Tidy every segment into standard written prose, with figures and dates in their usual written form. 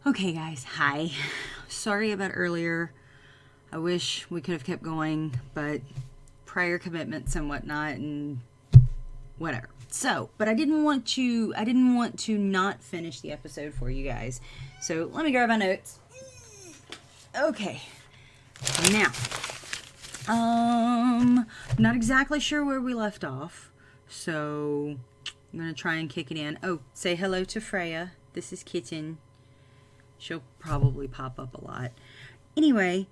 Okay, guys, hi. Sorry about earlier. I wish we could have kept going, but prior commitments and whatnot and whatever. So, but I didn't want to not finish the episode for you guys. So, let me grab my notes. Okay. Now, not exactly sure where we left off. So, I'm going to try and kick it in. Oh, say hello to Freya. This is Kitten. She'll probably pop up a lot. Anyway,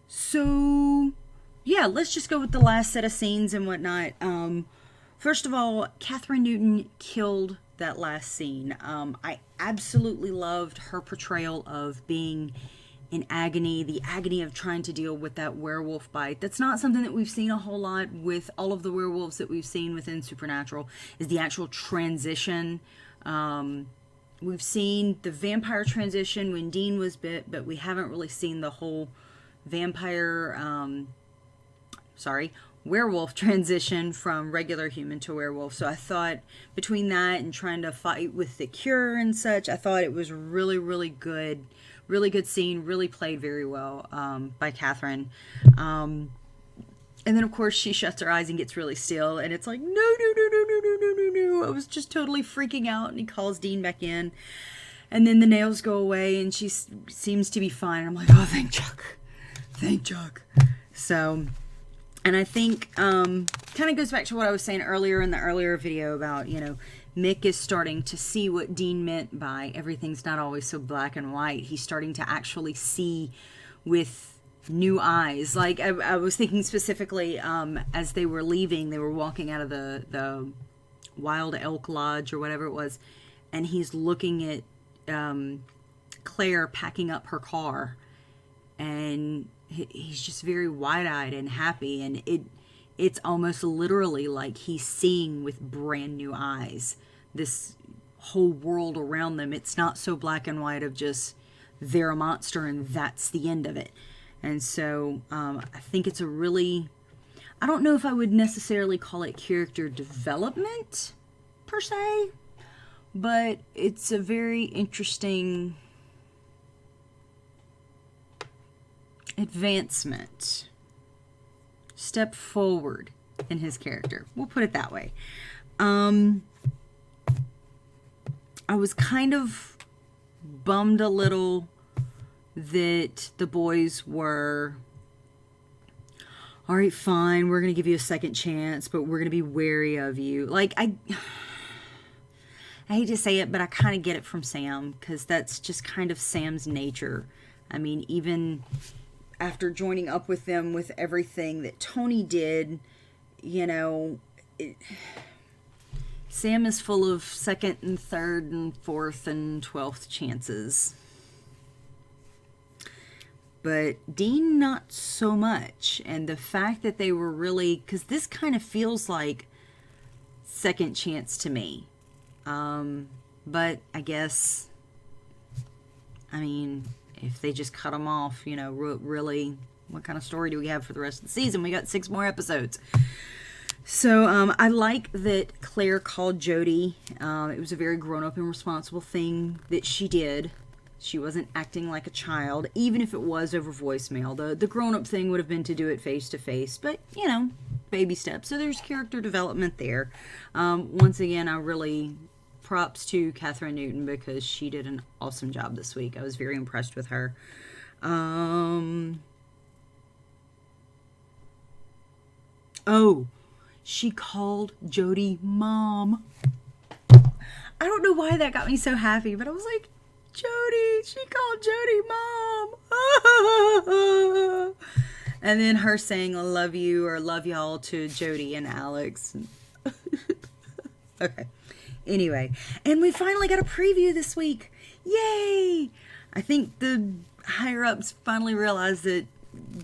so yeah, let's just go with the last set of scenes and whatnot. First of all, Catherine Newton killed that last scene. I absolutely loved her portrayal of being in agony, the agony of trying to deal with that werewolf bite. That's not something that we've seen a whole lot with all of the werewolves that we've seen within Supernatural, is the actual transition. We've seen the vampire transition when Dean was bit, but we haven't really seen the whole werewolf transition from regular human to werewolf. So I thought between that and trying to fight with the cure and such, I thought it was really, really good. Really good scene, really played very well by Catherine. And then, of course, she shuts her eyes and gets really still. And it's like, no, no, no, no, no, no, no, no, no. I was just totally freaking out. And he calls Dean back in. And then the nails go away and she seems to be fine. And I'm like, oh, thank Chuck. Thank Chuck. So, and I think kind of goes back to what I was saying earlier in the earlier video about, Mick is starting to see what Dean meant by everything's not always so black and white. He's starting to actually see with new eyes. Like I was thinking specifically as they were leaving, they were walking out of the Wild Elk Lodge or whatever it was, and he's looking at Claire packing up her car, and he's just very wide-eyed and happy, and it's almost literally like he's seeing with brand new eyes this whole world around them. It's not so black and white of just they're a monster and that's the end of it. And so I think it's a really, I don't know if I would necessarily call it character development per se, but it's a very interesting advancement, step forward in his character. We'll put it that way. I was kind of bummed a little that the boys were, all right, fine, we're going to give you a second chance, but we're going to be wary of you. Like, I hate to say it, but I kind of get it from Sam, because that's just kind of Sam's nature. I mean, even after joining up with them with everything that Tony did, Sam is full of second and third and fourth and 12th chances. But Dean, not so much. And the fact that they were really, because this kind of feels like second chance to me. But I guess, if they just cut them off, really, what kind of story do we have for the rest of the season? We got 6 more episodes. So I like that Claire called Jody. It was a very grown-up and responsible thing that she did. She wasn't acting like a child, even if it was over voicemail. The grown-up thing would have been to do it face-to-face, but, baby steps. So there's character development there. Once again, I really props to Catherine Newton because she did an awesome job this week. I was very impressed with her. She called Jody Mom. I don't know why that got me so happy, but I was like, Jody, she called Jody Mom. And then her saying, I love you or love y'all to Jody and Alex. Okay. Anyway, and we finally got a preview this week. Yay! I think the higher-ups finally realized that,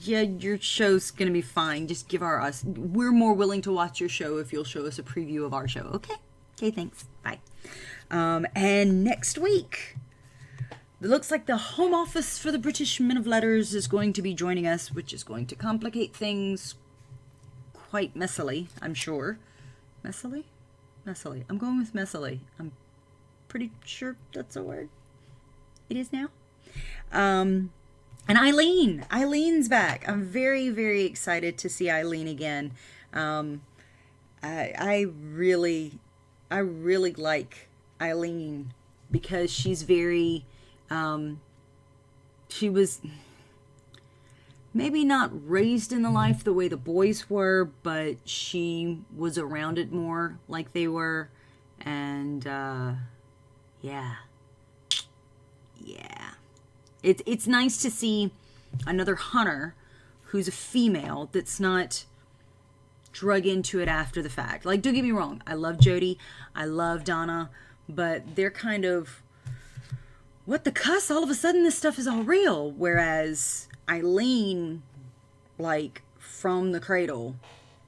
yeah, your show's going to be fine. Just give us. We're more willing to watch your show if you'll show us a preview of our show. Okay? Okay, thanks. Bye. And next week, it looks like the Home Office for the British Men of Letters is going to be joining us, which is going to complicate things quite messily, I'm sure. Messily? Messily. I'm going with messily. pretty sure that's a word. It is now. And Eileen's back. I'm very, very excited to see Eileen again. I really like Eileen because she's very, she was maybe not raised in the life the way the boys were, but she was around it more like they were. And, yeah. It's nice to see another hunter who's a female that's not drug into it after the fact. Like, don't get me wrong, I love Jody, I love Donna, but they're kind of, what the cuss, all of a sudden this stuff is all real. Whereas Eileen, like, from the cradle,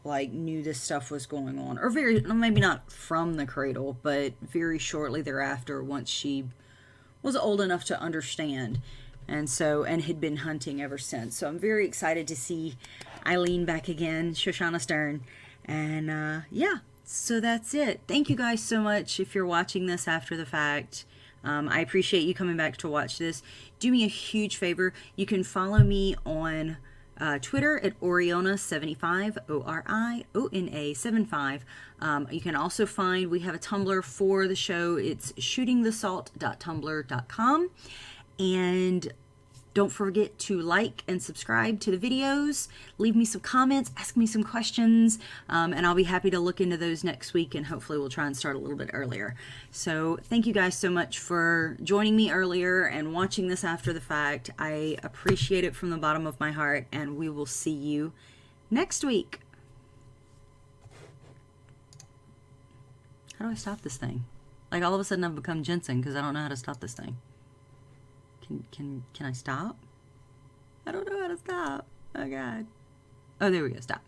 like, knew this stuff was going on. Or maybe not from the cradle, but very shortly thereafter, once she was old enough to understand. And had been hunting ever since. So I'm very excited to see Eileen back again, Shoshana Stern. And yeah, so that's it. Thank you guys so much if you're watching this after the fact. I appreciate you coming back to watch this. Do me a huge favor. You can follow me on Twitter at Oriona75, ORIONA75. You can also find, we have a Tumblr for the show. It's shootingthesalt.tumblr.com. And don't forget to like and subscribe to the videos. Leave me some comments, ask me some questions, and I'll be happy to look into those next week, and hopefully we'll try and start a little bit earlier. So thank you guys so much for joining me earlier and watching this after the fact. I appreciate it from the bottom of my heart, and we will see you next week. How do I stop this thing? Like, all of a sudden I've become Jensen because I don't know how to stop this thing. Can I stop? I don't know how to stop. Oh, God. Oh, there we go. Stop.